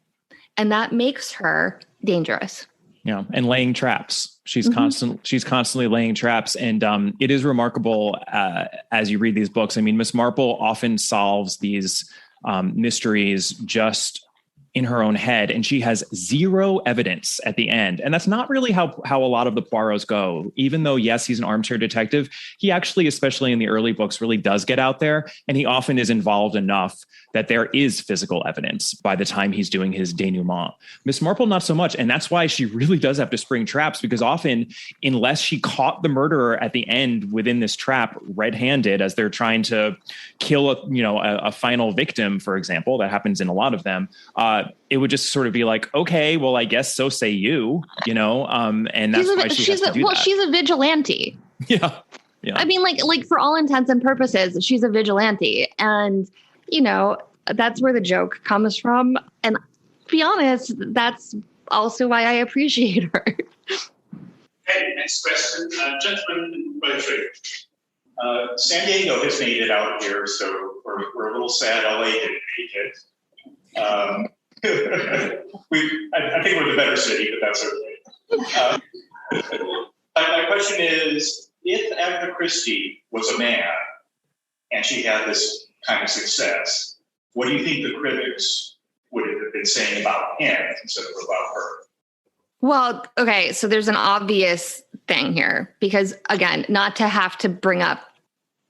And that makes her dangerous. Yeah. And laying traps. She's constantly laying traps. And it is remarkable as you read these books. I mean, Miss Marple often solves these mysteries just in her own head, and she has zero evidence at the end. And that's not really how a lot of the Poirots go. Even though, yes, he's an armchair detective, he actually, especially in the early books, really does get out there. And he often is involved enough that there is physical evidence by the time he's doing his denouement. Miss Marple, not so much. And that's why she really does have to spring traps, because often, unless she caught the murderer at the end within this trap red-handed as they're trying to kill a final victim, for example, that happens in a lot of them, it would just sort of be like, okay, well, I guess so say you, and that's why she has to do that. She's a vigilante. Yeah. Yeah. I mean, like for all intents and purposes, she's a vigilante. And, that's where the joke comes from. And to be honest, that's also why I appreciate her. Okay, next question. Gentleman in rotary. San Diego has made it out here, so we're a little sad LA didn't make it. I think we're the better city, but that's okay. My question is, if Agatha Christie was a man and she had this kind of success, what do you think the critics would have been saying about him instead of about her? Well, okay, so there's an obvious thing here, because, again, not to have to bring up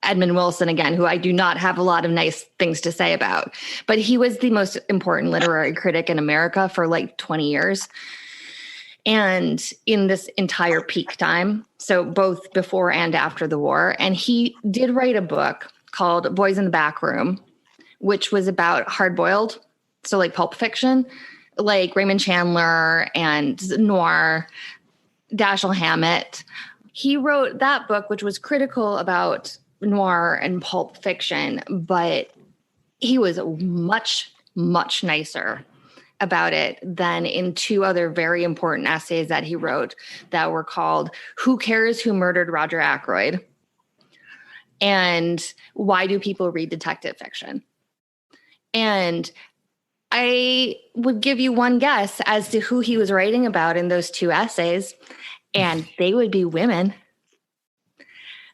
Edmund Wilson again, who I do not have a lot of nice things to say about, but he was the most important literary critic in America for like 20 years. And in this entire peak time, so both before and after the war, and he did write a book called Boys in the Back Room, which was about hard-boiled, so like pulp fiction, like Raymond Chandler and noir, Dashiell Hammett. He wrote that book, which was critical about noir and pulp fiction, but he was much, much nicer about it than in two other very important essays that he wrote that were called Who Cares Who Murdered Roger Ackroyd? And Why Do People Read Detective Fiction? And I would give you one guess as to who he was writing about in those two essays, and they would be women.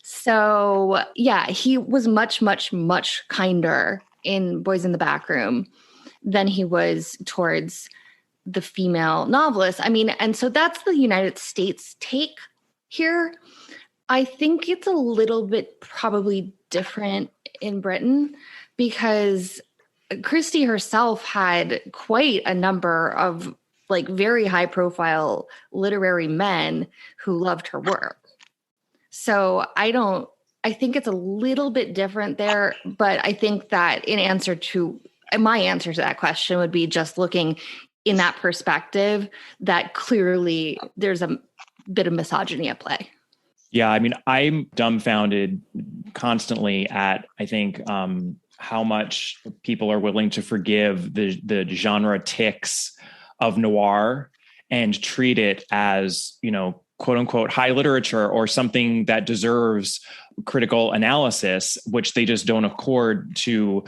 So, yeah, he was much, much, much kinder in Boys in the Back Room than he was towards the female novelists. I mean, and so that's the United States take here. I think it's a little bit probably different in Britain, because Christie herself had quite a number of like very high profile literary men who loved her work. So I think it's a little bit different there, but I think that my answer to that question would be just looking in that perspective that clearly there's a bit of misogyny at play. Yeah. I mean, I'm dumbfounded constantly at, I think, how much people are willing to forgive the genre tics of noir and treat it as, quote unquote, high literature or something that deserves critical analysis, which they just don't accord to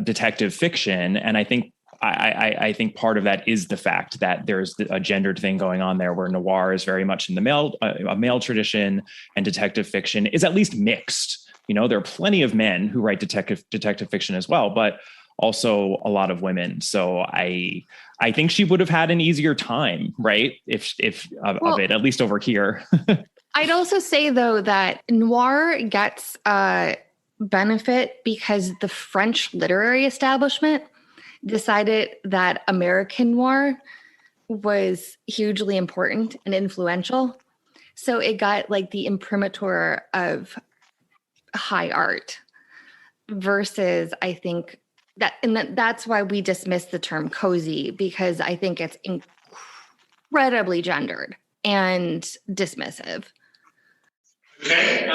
detective fiction. And I think I think part of that is the fact that there's a gendered thing going on there, where noir is very much in the a male tradition, and detective fiction is at least mixed. There are plenty of men who write detective fiction as well, but also a lot of women. So I think she would have had an easier time, right? If of it, at least over here. I'd also say, though, that noir gets benefit because the French literary establishment decided that American noir was hugely important and influential. So it got like the imprimatur of high art versus, I think, that's why we dismiss the term cozy, because I think it's incredibly gendered and dismissive. Okay,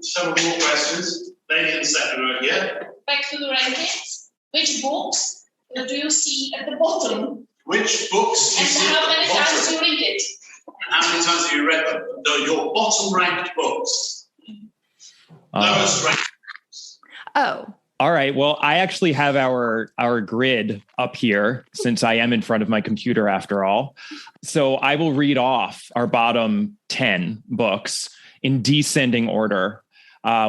several more questions. Lady in the second row here. Back to the rankings. Which books do you see at the bottom? Which books do you see at the bottom? And how many times do you read it? And how many times have you read them? Your bottom ranked books. Lowest ranked. Oh. All right. Well, I actually have our grid up here, since I am in front of my computer after all. So I will read off our bottom 10 books in descending order.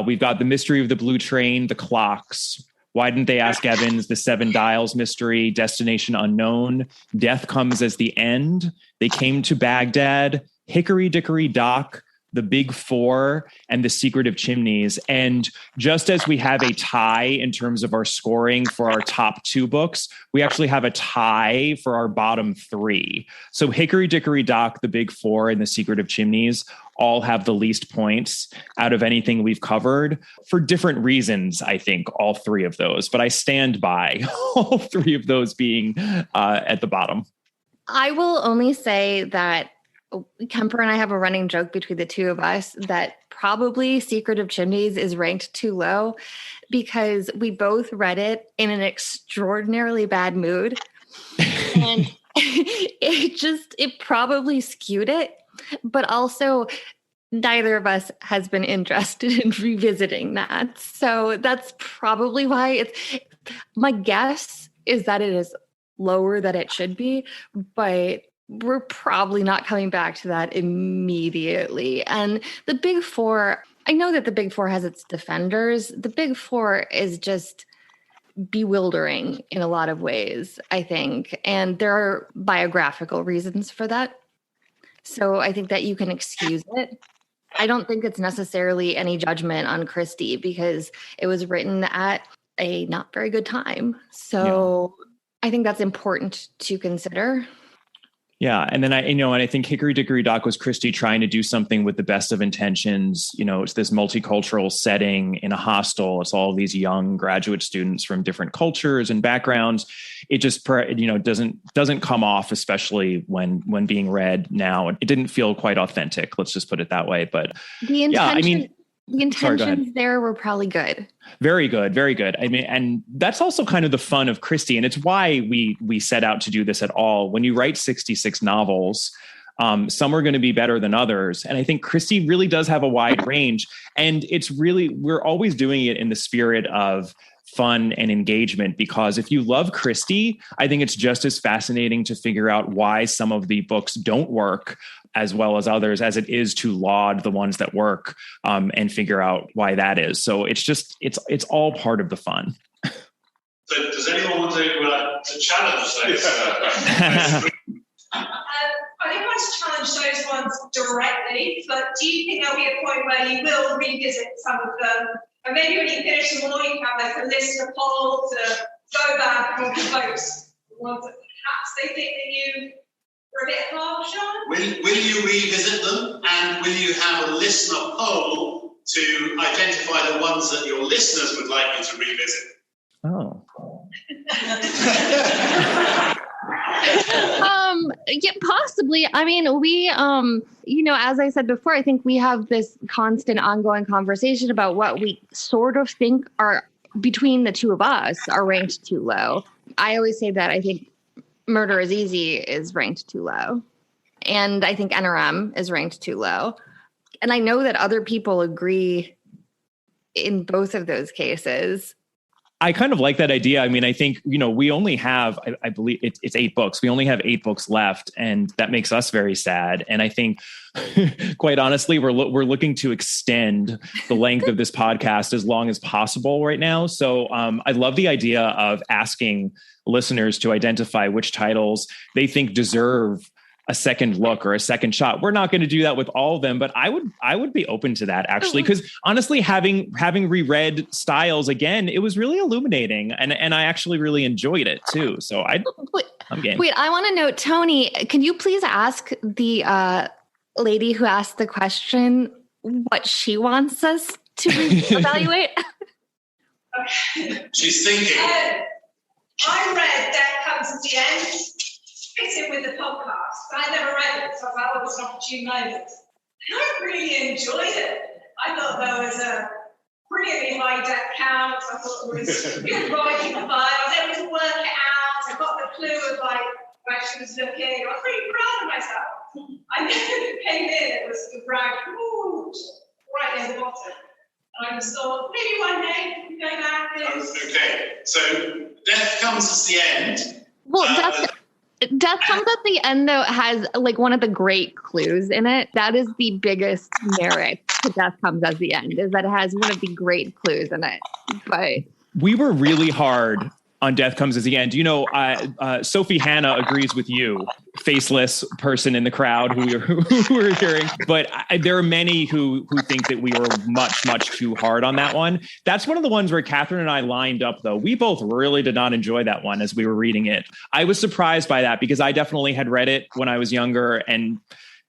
We've got The Mystery of the Blue Train, The Clocks, Why Didn't They Ask Evans, The Seven Dials Mystery, Destination Unknown, Death Comes as the End, They Came to Baghdad, Hickory Dickory Dock, The Big Four, and The Secret of Chimneys. And just as we have a tie in terms of our scoring for our top 2 books, we actually have a tie for our bottom 3. So Hickory Dickory Dock, The Big Four, and The Secret of Chimneys all have the least points out of anything we've covered for different reasons, I think, all 3 of those. But I stand by all 3 of those being at the bottom. I will only say that Kemper and I have a running joke between the two of us that probably Secret of Chimneys is ranked too low because we both read it in an extraordinarily bad mood. And it probably skewed it, but also neither of us has been interested in revisiting that. So that's probably why my guess is that it is lower than it should be, but we're probably not coming back to that immediately. And the Big Four, I know that the Big Four has its defenders. The Big Four is just bewildering in a lot of ways, I think. And there are biographical reasons for that. So I think that you can excuse it. I don't think it's necessarily any judgment on Christie because it was written at a not very good time. So I think that's important to consider. Yeah. And then I think Hickory Dickory Dock was Christie trying to do something with the best of intentions. It's this multicultural setting in a hostel. It's all these young graduate students from different cultures and backgrounds. It just, doesn't come off, especially when being read now. It didn't feel quite authentic. Let's just put it that way. But the intentions there were probably good. Very good. Very good. I mean, and that's also kind of the fun of Christie. And it's why we set out to do this at all. When you write 66 novels, some are going to be better than others. And I think Christie really does have a wide range. And we're always doing it in the spirit of fun and engagement, because if you love Christie, I think it's just as fascinating to figure out why some of the books don't work as well as others as it is to laud the ones that work and figure out why that is. So it's all part of the fun. So does anyone want to challenge those? I don't want to challenge those ones directly, but do you think there'll be a point where you will revisit some of them? And maybe when you finish them all, you have like a list of polls to go back and vote the ones that perhaps they think that you were a bit harsh on. Will you revisit them, and will you have a listener poll to identify the ones that your listeners would like you to revisit? Oh. Yeah, possibly. I mean, we, as I said before, I think we have this constant ongoing conversation about what we sort of think are between the two of us are ranked too low. I always say that I think Murder is Easy is ranked too low. And I think NRM is ranked too low. And I know that other people agree in both of those cases. I kind of like that idea. I mean, I think, we only have, I believe it's 8 books. We only have 8 books left, and that makes us very sad. And I think, quite honestly, we're looking to extend the length of this podcast as long as possible right now. So I love the idea of asking listeners to identify which titles they think deserve a second look or a second shot. We're not going to do that with all of them, but I would be open to that, actually, because honestly, having reread Styles again, it was really illuminating, and I actually really enjoyed it too. So I'm game. Wait, I want to know, Tony, can you please ask the lady who asked the question what she wants us to evaluate? She's thinking. I read Death Comes at the End. Fits in with the podcast. I never read it, so I thought it was an opportune moment. And I really enjoyed it. I thought there was a brilliantly high death count. I thought it was good writing the file. I was able to work it out. I got the clue of where she was looking. I was pretty proud of myself. I came in, it was the brag, right near the bottom. And I just thought, maybe one day we can go back this. Okay, so Death Comes at the End. Well, Death Comes at the End, though, has one of the great clues in it. That is the biggest merit to Death Comes at the End, is that it has one of the great clues in it. But we were really hard on Death Comes at the End. Sophie Hannah agrees with you, faceless person in the crowd who we're hearing. But there are many who think that we were much, much too hard on that one. That's one of the ones where Catherine and I lined up, though. We both really did not enjoy that one as we were reading it. I was surprised by that because I definitely had read it when I was younger and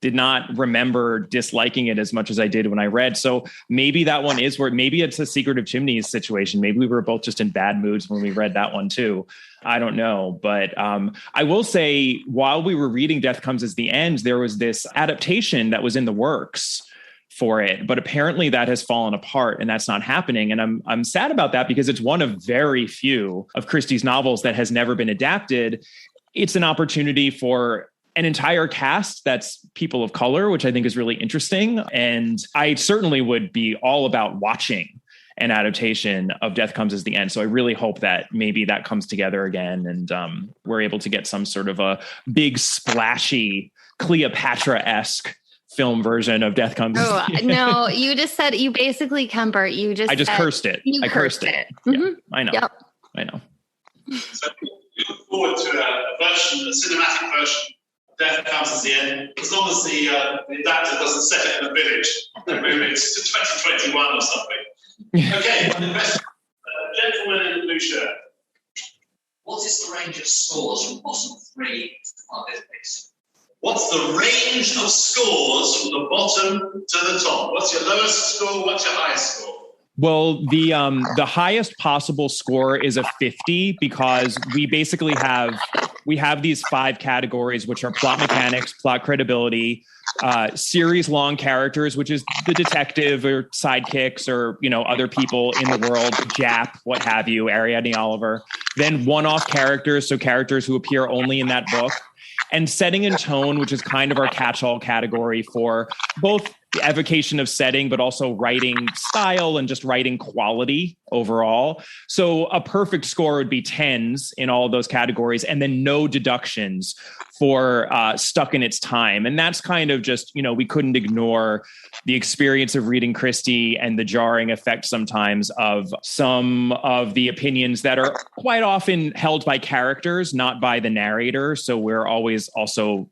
did not remember disliking it as much as I did when I read. So maybe that one is where, maybe it's a Secret of Chimneys situation. Maybe we were both just in bad moods when we read that one too. I don't know. But I will say, while we were reading Death Comes at the End, there was this adaptation that was in the works for it, but apparently that has fallen apart and that's not happening. And I'm sad about that because it's one of very few of Christie's novels that has never been adapted. It's an opportunity for an entire cast that's people of color, which I think is really interesting. And I certainly would be all about watching an adaptation of Death Comes at the End. So I really hope that maybe that comes together again and we're able to get some sort of a big splashy Cleopatra-esque film version of DeathMes. Oh, no, you just said, you basically, Kemper, I just cursed it. I cursed it. Mm-hmm. Yeah, I know. Yep. I know. So we look forward to a cinematic version of Death Comes at the End, as long as the adapter doesn't set it in a village and move it to 2021 or something. Okay, gentleman in the blue shirt. What is the range of scores from bottom three on this piece? What's the range of scores from the bottom to the top? What's your lowest score? What's your highest score? Well, the highest possible score is a 50 because we basically have these 5 categories, which are plot mechanics, plot credibility, series long characters, which is the detective or sidekicks or, other people in the world, Jap, what have you, Ariadne Oliver. Then one-off characters, so characters who appear only in that book. And setting and tone, which is kind of our catch-all category for both the evocation of setting, but also writing style and just writing quality overall. So a perfect score would be 10s in all of those categories, and then no deductions for stuck in its time. And that's kind of just, we couldn't ignore the experience of reading Christie and the jarring effect sometimes of some of the opinions that are quite often held by characters, not by the narrator. So we're always also,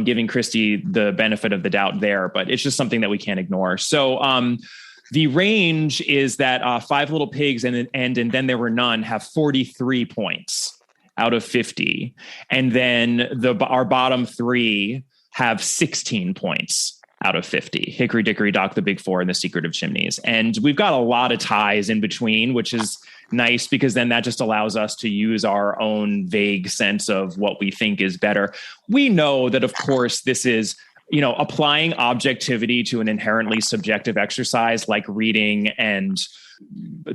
giving Christie the benefit of the doubt there, but it's just something that we can't ignore. So the range is that 5 Little Pigs and Then There Were None have 43 points out of 50. And then our bottom 3 have 16 points out of 50. Hickory Dickory Dock, The Big Four, and The Secret of Chimneys. And we've got a lot of ties in between, which is nice because then that just allows us to use our own vague sense of what we think is better. We know that, of course, this is, applying objectivity to an inherently subjective exercise like reading and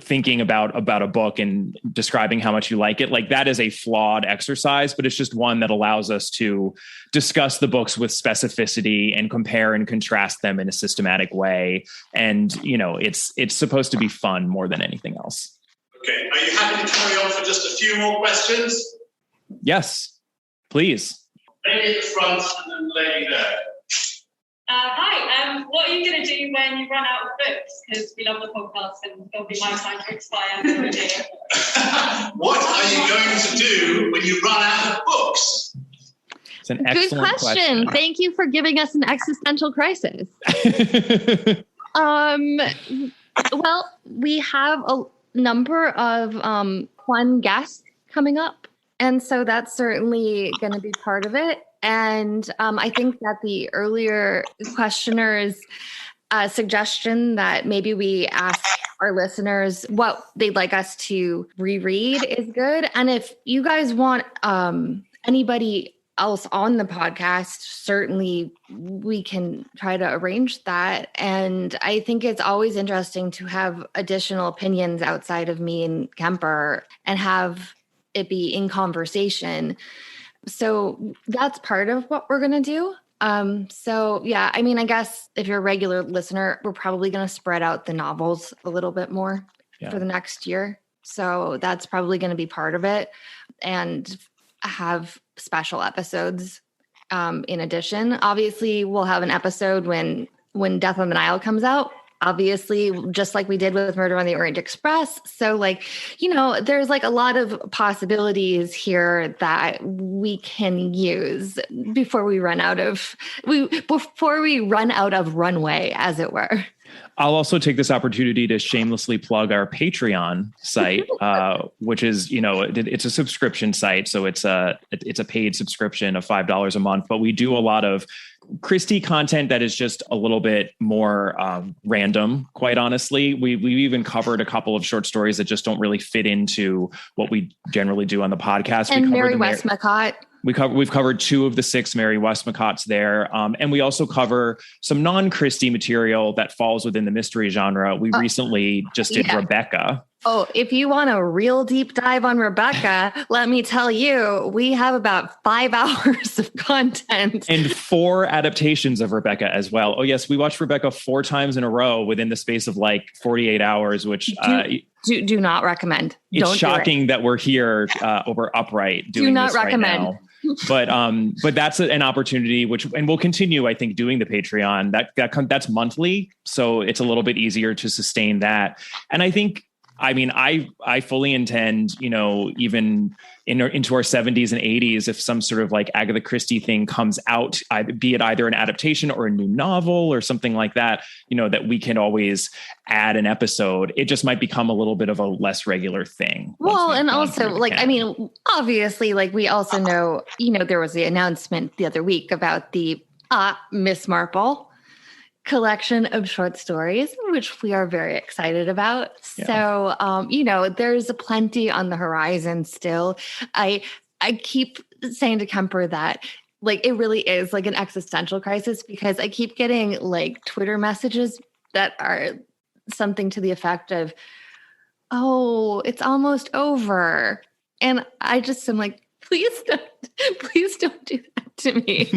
thinking about a book and describing how much you like it. Like, that is a flawed exercise, but it's just one that allows us to discuss the books with specificity and compare and contrast them in a systematic way. And, it's supposed to be fun more than anything else. Okay, Are you happy to carry on for just a few more questions? Yes, please. Lady at the front and then lady there. Hi, what are you going to do when you run out of books? Because we love the podcast and it'll be my time to expire. What are you going to do when you run out of books? It's an Good excellent question. Thank you for giving us an existential crisis. Well, we have a number of fun guests coming up. And so that's certainly going to be part of it. And I think that the earlier questioner's suggestion that maybe we ask our listeners what they'd like us to reread is good. And if you guys want anybody else on the podcast, certainly we can try to arrange that. And I think it's always interesting to have additional opinions outside of me and Kemper and have it be in conversation. So that's part of what we're going to do. So yeah, I mean, I guess if you're a regular listener, we're probably going to spread out the novels a little bit more for the next year. So that's probably going to be part of it, and have special episodes in addition. Obviously, we'll have an episode when Death on the Nile comes out. Obviously, just like we did with Murder on the Orient Express. So there's like a lot of possibilities here that we can use before we run out of runway, as it were. I'll also take this opportunity to shamelessly plug our Patreon site, which is, it's a subscription site. So it's a paid subscription of $5 a month, but we do a lot of Christie content that is just a little bit more random, quite honestly. We've even covered a couple of short stories that just don't really fit into what we generally do on the podcast. And Mary Westmacott. We've covered 2 of the 6 Mary Westmacotts there. And we also cover some non-Christie material that falls within the mystery genre. We recently just did Rebecca. Oh, if you want a real deep dive on Rebecca, let me tell you, we have about 5 hours of content. And 4 adaptations of Rebecca as well. Oh, yes, we watched Rebecca 4 times in a row within the space of like 48 hours, which... Do not recommend. It's shocking that we're here over Upright doing this right now. But that's an opportunity and we'll continue, I think, doing the Patreon. That's monthly, so it's a little bit easier to sustain that. And I think, I fully intend, even into our 70s and 80s, if some sort of like Agatha Christie thing comes out, be it either an adaptation or a new novel or something like that, that we can always add an episode. It just might become a little bit of a less regular thing. Well, and also obviously, we also know, there was the announcement the other week about the Miss Marple collection of short stories, which we are very excited about. Yeah. So, there's plenty on the horizon still. I keep saying to Kemper that it really is like an existential crisis, because I keep getting Twitter messages that are something to the effect of, "Oh, it's almost over." And I just am like, please don't do that to me.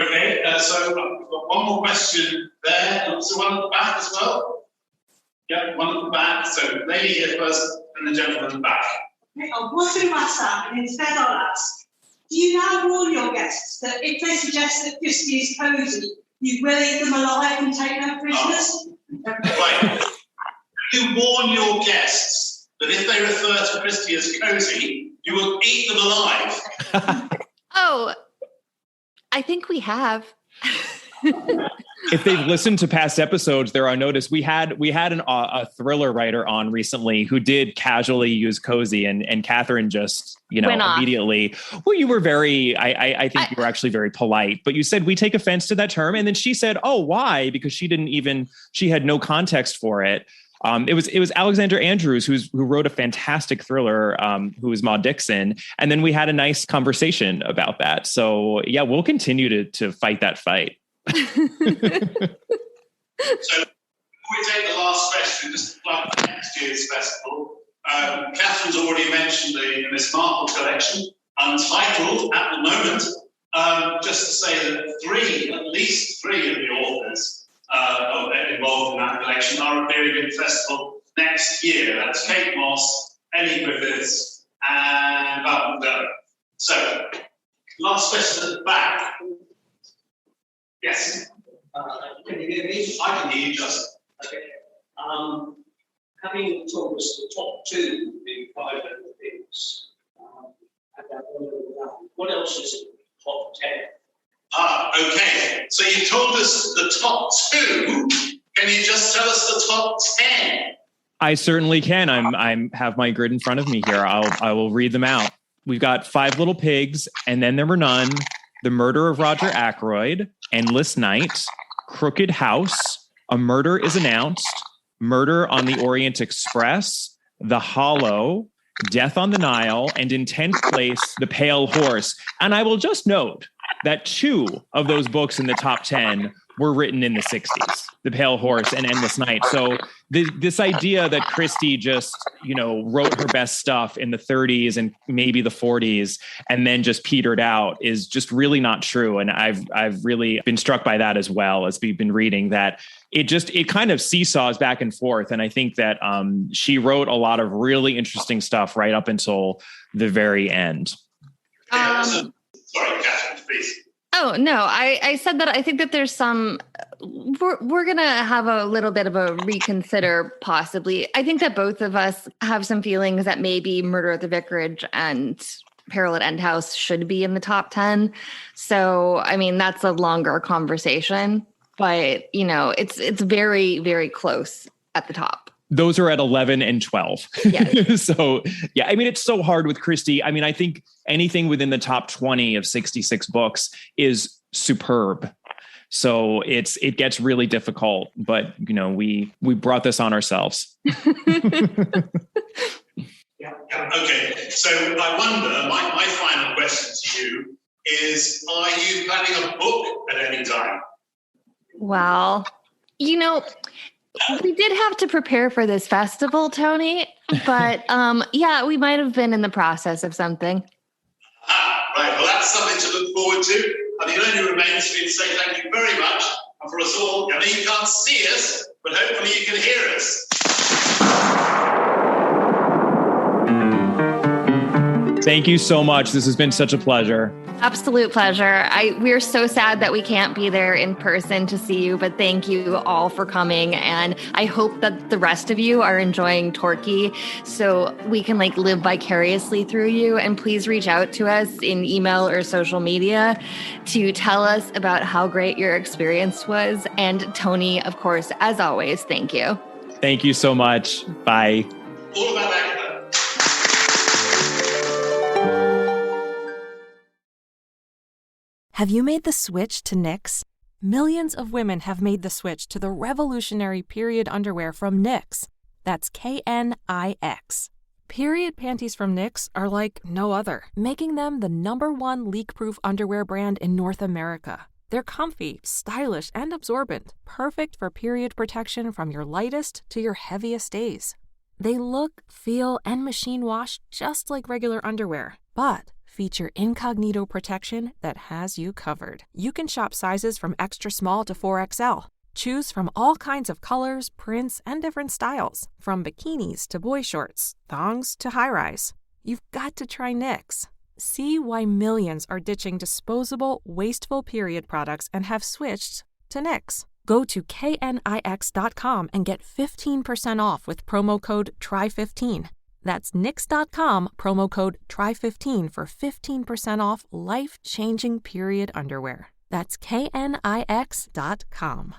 Okay, so we've got one more question there. Also one at the back as well. Yeah, one at the back. So lady here first, and the gentleman at the back. What's going to matter? And instead I'll ask, do you now warn your guests that if they suggest that Christie is cosy, you will eat them alive and take them prisoners? Right. You warn your guests that if they refer to Christie as cosy, you will eat them alive. Oh, I think we have. If they've listened to past episodes, there are notice we had a thriller writer on recently who did casually use cozy, and Catherine just immediately. Well, you were very. I think you were actually very polite, but you said we take offense to that term, and then she said, "Oh, why?" Because she had no context for it. It was Alexander Andrews who wrote a fantastic thriller, who was Maud Dixon, and then we had a nice conversation about that. So yeah, we'll continue to fight that fight. So before we take the last question, just to plug next year's festival, Catherine's already mentioned the Miss Marple collection, untitled at the moment. Just to say that at least three of the authors involved in that collection are appearing in the festival next year. That's Kate Moss, Ellie Griffiths, and Malcolm Dermott. So, last question at the back. Yes. Can you hear me? I can hear you, Justin. Okay. Having told us the top two being private things, what else is in the top 10? Okay. So you told us the top two. Can you just tell us the top 10? I certainly can. I'm have my grid in front of me here. I will read them out. We've got Five Little Pigs, And Then There Were None, The Murder of Roger Ackroyd, Endless Night, Crooked House, A Murder is Announced, Murder on the Orient Express, The Hollow, Death on the Nile, and in 10th place, The Pale Horse. And I will just note that 2 of those books in the top 10 were written in the 60s, The Pale Horse and Endless Night. So this idea that Christie just, wrote her best stuff in the 30s and maybe the 40s and then just petered out is just really not true. And I've really been struck by that as well as we've been reading that it kind of seesaws back and forth. And I think that she wrote a lot of really interesting stuff right up until the very end. Sorry, Catherine, please. Oh, no, I said that I think that there's some, we're going to have a little bit of a reconsider possibly. I think that both of us have some feelings that maybe Murder at the Vicarage and Peril at End House should be in the top 10. So, I mean, that's a longer conversation, but, it's very, very close at the top. Those are at 11 and 12. Yes. So, yeah, I mean, it's so hard with Christie. I mean, I think anything within the top 20 of 66 books is superb. So it gets really difficult, but, we brought this on ourselves. Yeah. Okay. So I wonder, my final question to you is, are you planning a book at any time? Well, we did have to prepare for this festival, Tony, but yeah, we might have been in the process of something. Right, well, that's something to look forward to. And it only remains for me to say thank you very much. And for us all, I know you can't see us, but hopefully you can hear us. Thank you so much. This has been such a pleasure. Absolute pleasure. We're so sad that we can't be there in person to see you, but thank you all for coming. And I hope that the rest of you are enjoying Torquay so we can live vicariously through you. And please reach out to us in email or social media to tell us about how great your experience was. And Tony, of course, as always, thank you. Thank you so much. Bye. All about Agatha. Have you made the switch to Knix? Millions of women have made the switch to the revolutionary period underwear from Knix. That's Knix. Period panties from Knix are like no other, making them the #1 leak-proof underwear brand in North America. They're comfy, stylish, and absorbent, perfect for period protection from your lightest to your heaviest days. They look, feel, and machine wash just like regular underwear, but feature incognito protection that has you covered. You can shop sizes from extra small to 4XL. Choose from all kinds of colors, prints, and different styles, from bikinis to boy shorts, thongs to high-rise. You've got to try Knix. See why millions are ditching disposable, wasteful period products and have switched to Knix. Go to knix.com and get 15% off with promo code TRY15. That's Knix.com, promo code TRY15 for 15% off life-changing period underwear. That's knix.com.